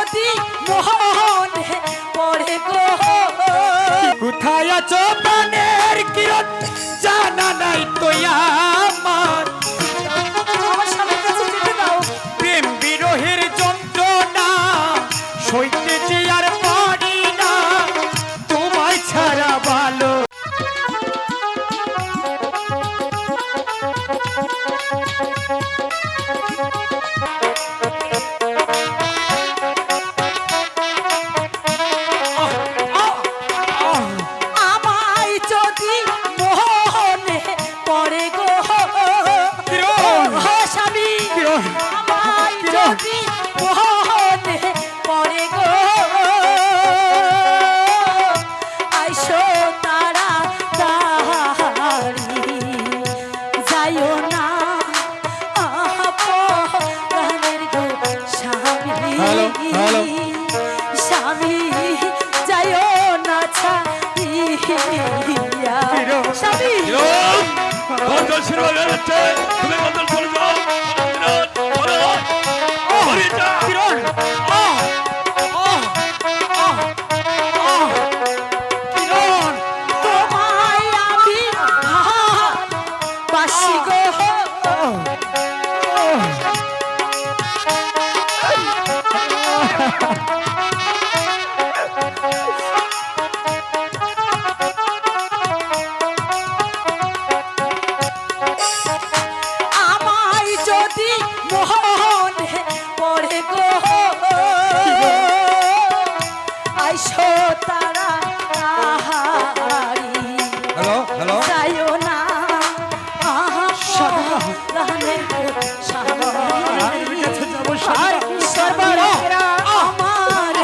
যদি মোহনে পড়ে গো কোথায় আছো প্রাণের কিরণ জানা নাই তো আমার আমার স্বামীর কাছে যেতে দাও প্রেম বিরহের যন্ত্রণা সইতে যে আর পারি না তোমায় ছাড়া ভালো আমায় যদি মোহনে পড়ে গো স্বামী আমায় যদি মোহনে পড়ে গো আইসো তারা তাড়ি যাইও না প্রাণের গো স্বামী স্বামী যাইও না ছাড়িয়া স্বামী গন্ডল শুরু হয়ে যাচ্ছে তুমি গন্ডল চলে যাও কিরণ কিরণ তোমায় আমি বাসি গো আমায় যদি মোহনে পড়ে গো আইসো তারা তাহারি হ্যালো হ্যালো যাইও না প্রাণের স্বামী কাছে যাবো সর্বরা আমার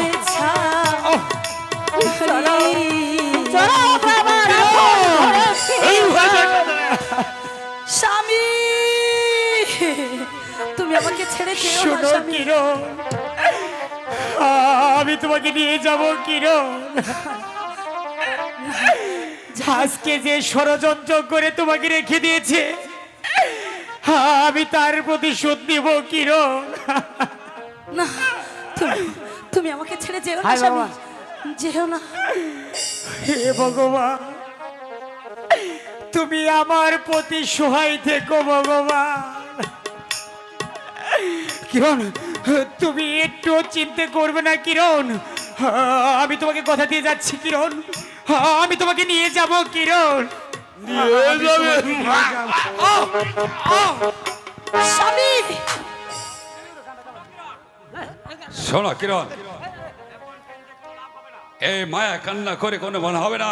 স্বামী তুমি আমাকে ছেড়ে যেও না শোনো স্বামী কিরণ আমি তোমাকে নিয়ে যাব কিরণ আজকে যে ষড়যন্ত্র করে তোমাকে রেখে দিয়েছে আমি তার প্রতিশোধ নিব কিরণ না তুমি আমাকে ছেড়ে যেও না স্বামী যেও না হে ভগবান তুমি আমার প্রতি সহায় থেকো ভগবান কিরণ তুমি একটু চিন্তা করবে না কিরণ আমি তোমাকে কথা দিয়ে যাচ্ছি কিরণ আমি তোমাকে নিয়ে যাব কিরণ স্বামী শোনো কিরণ এই মায়া কান্না করে কোনো মনে হবে না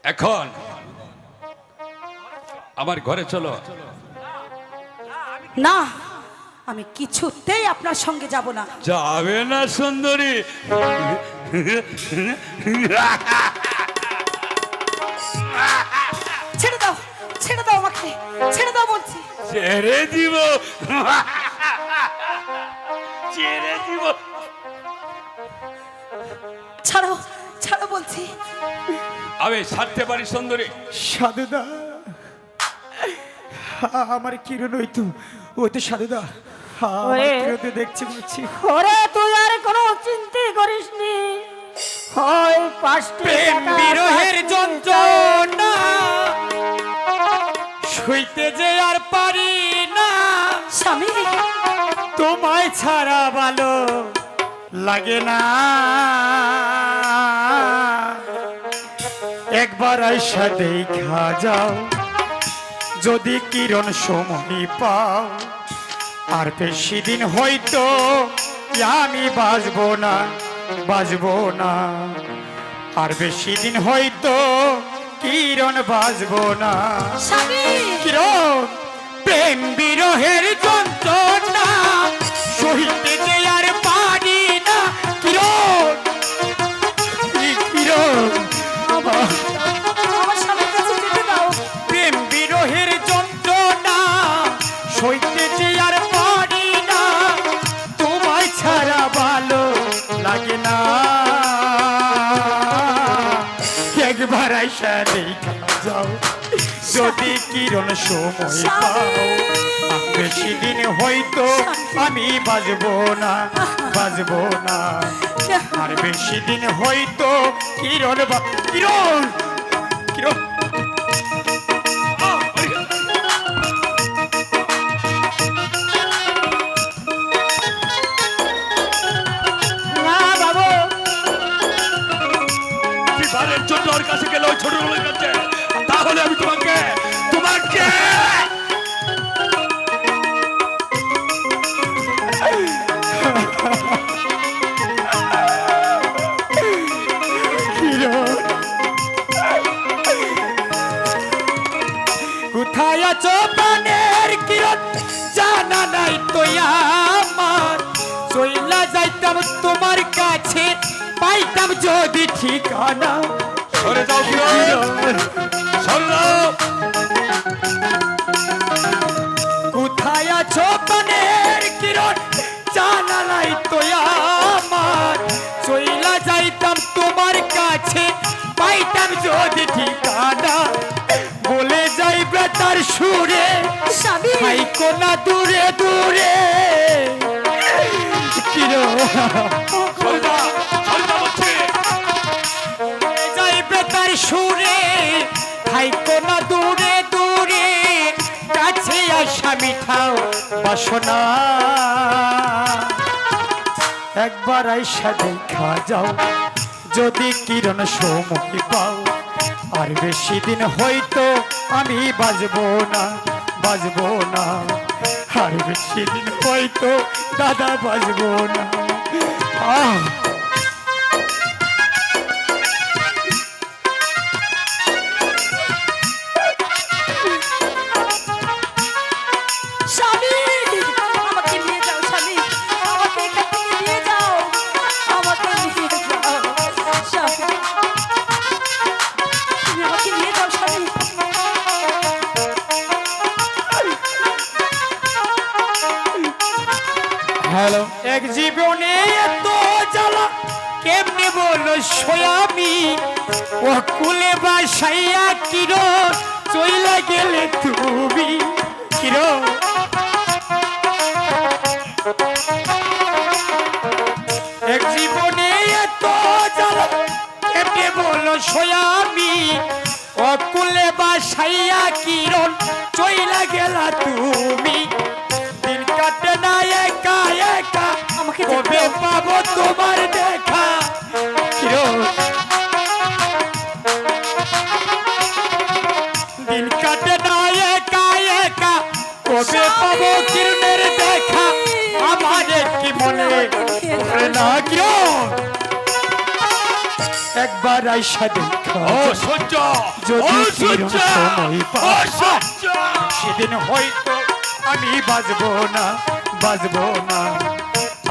এখন আমার ঘরে চলো না আমি কিছুতেই আপনার সঙ্গে যাব না যাবে না সুন্দরী ছেড়ে দাও আমাকে ছেড়ে দাও বলছি ছেড়ে দিব ছেড়ে দিব ছাড়ো ছাড়ো বলছি আমি ছাড়তে পারি সুন্দরী সাধুদা আমার কিরণ ওই তো সাধুদা ওরে। দেখছি বলছি ওরে তুই আর কোনো চিন্তা করিস নি ওই পাঁচটি প্রেম টাকা বিরহের পাঁচটি যন্ত্রণা সইতে যে আর পারি না স্বামী তোমায় ছাড়া ভালো লাগে না একবার আইসা দেখা যাও যদি কিরণ সমনি পাও আর বেশি দিন হয়তো আমি বাঁচবো না আর বেশি দিন হয়তো কিরণ বাঁচবো না স্বামী কিরণ প্রেম বিরহের যন্ত্রণা সহিতে যে আর পারি না কিরণ কিরণ আমার স্বামীর কাছে যেতে দাও প্রেম বিরহের যন্ত্রণা সইতে যে আর পারি না তোমায় ছাড়া ভালো লাগে না একবার আইসা দেখা যাও যদি কিরণ সময় পাও বেশি দিন হয়তো আমি বাজবো না বাজবো না আর বেশি দিন হয়তো কিরণ কিরণ কিরণ না বাবু, বিবাহের জন্য ওর কাছে গেলে ওই ছোট লোকের কাছে, তাহলে আমি তোমাকে তোমাকে কোথায় আছো প্রাণের কিরণ জানা নাই তো আমার চইলা যাইতাম তোমার কাছে পাইতাম যদি ঠিকানা সরে যাও কিরণ, সরে যাও। কোথায় আছো প্রাণের কিরণ জানা নাই তো আমার চইলা যাইতাম তোমার কাছে পাইতাম যদি ঠিকানা বলে যাইবে তার সুরে স্বামী, হাইকো না দূরে দূরে কিরণ সরে যা, সরে যা বলছি। যাইবে তার সুরে হাইকো না দূরে দূরে কাছে আসা মিঠাও বাসনা একবার আইসা দেখা যাও যদি কিরণ সময় পাও আর বেশি দিন হয়তো আমি বাজবো না বাজবো না আর বেশি দিন হয়তো দাদা বাজবো না আহ স্বামী, আমাকে নিয়ে যাও স্বামী, আমাকে এখান থেকে নিয়ে যাও, আমাকে নিয়ে যাও স্বামী, তুমি আমাকে নিয়ে যাও স্বামী। হ্যালো এক জীবনে এত জ্বালা কেমনে বলো সোয়ামি ও কুলে বাসাইয়া কিরো চইলা গেলে তুমি কিরো এক জীবনে এত জ্বালা কেমনে বলো সোয়ামি ও কুলে বাসাইয়া কিরণ চইলা গেলা তুমি দিন কাটে না একা একা আমাকে কবে পাবো তোমার দেখা কিরণ দিন কাটে না একা একা কবে পাবো কিরণের দেখা আমার কি মনে পড়ে না কিরণ একবার আইসা দেখা ও সহ্য, যদি ও কিরণ সহ্য, সময় ও পাও সহ্য। সেদিন হয়তো আমি বাজবো না বাজবো না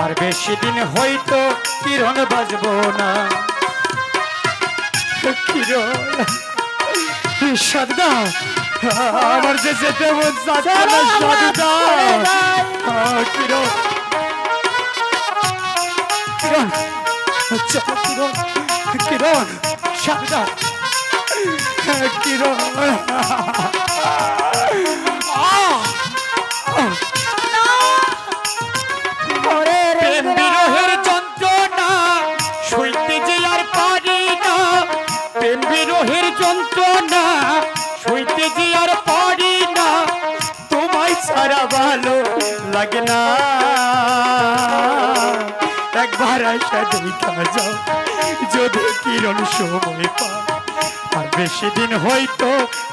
আর বেশি দিন হয়তো কিরণ বাজবো না কিরণ সাদা আমার যে যেতে মন চাচ্ছে না সাদা কিরণ কিরণ চলো কিরণ কিরণ সাদা কিরণ প্রেম বিরহের যন্ত্রণা সইতে যে আর পারি না প্রেম বিরহের যন্ত্রণা সইতে যে আর পারি না তোমায় ছাড়া ভালো লাগে না একবার আশা দেখা যাও যদি কিরণ সময় পা আর বেশি দিন হয়তো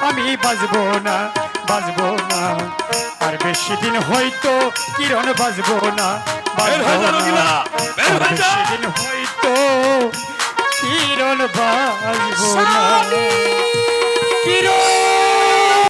আমি বাজবো না বাজবো না আর বেশি দিন হয়তো কিরণ বাজবো না বের হয়ে যা, রোগীরা, বের হয়ে যা। বেশি দিন হয়তো কিরণ বাজবো না স্বামী, কিরণ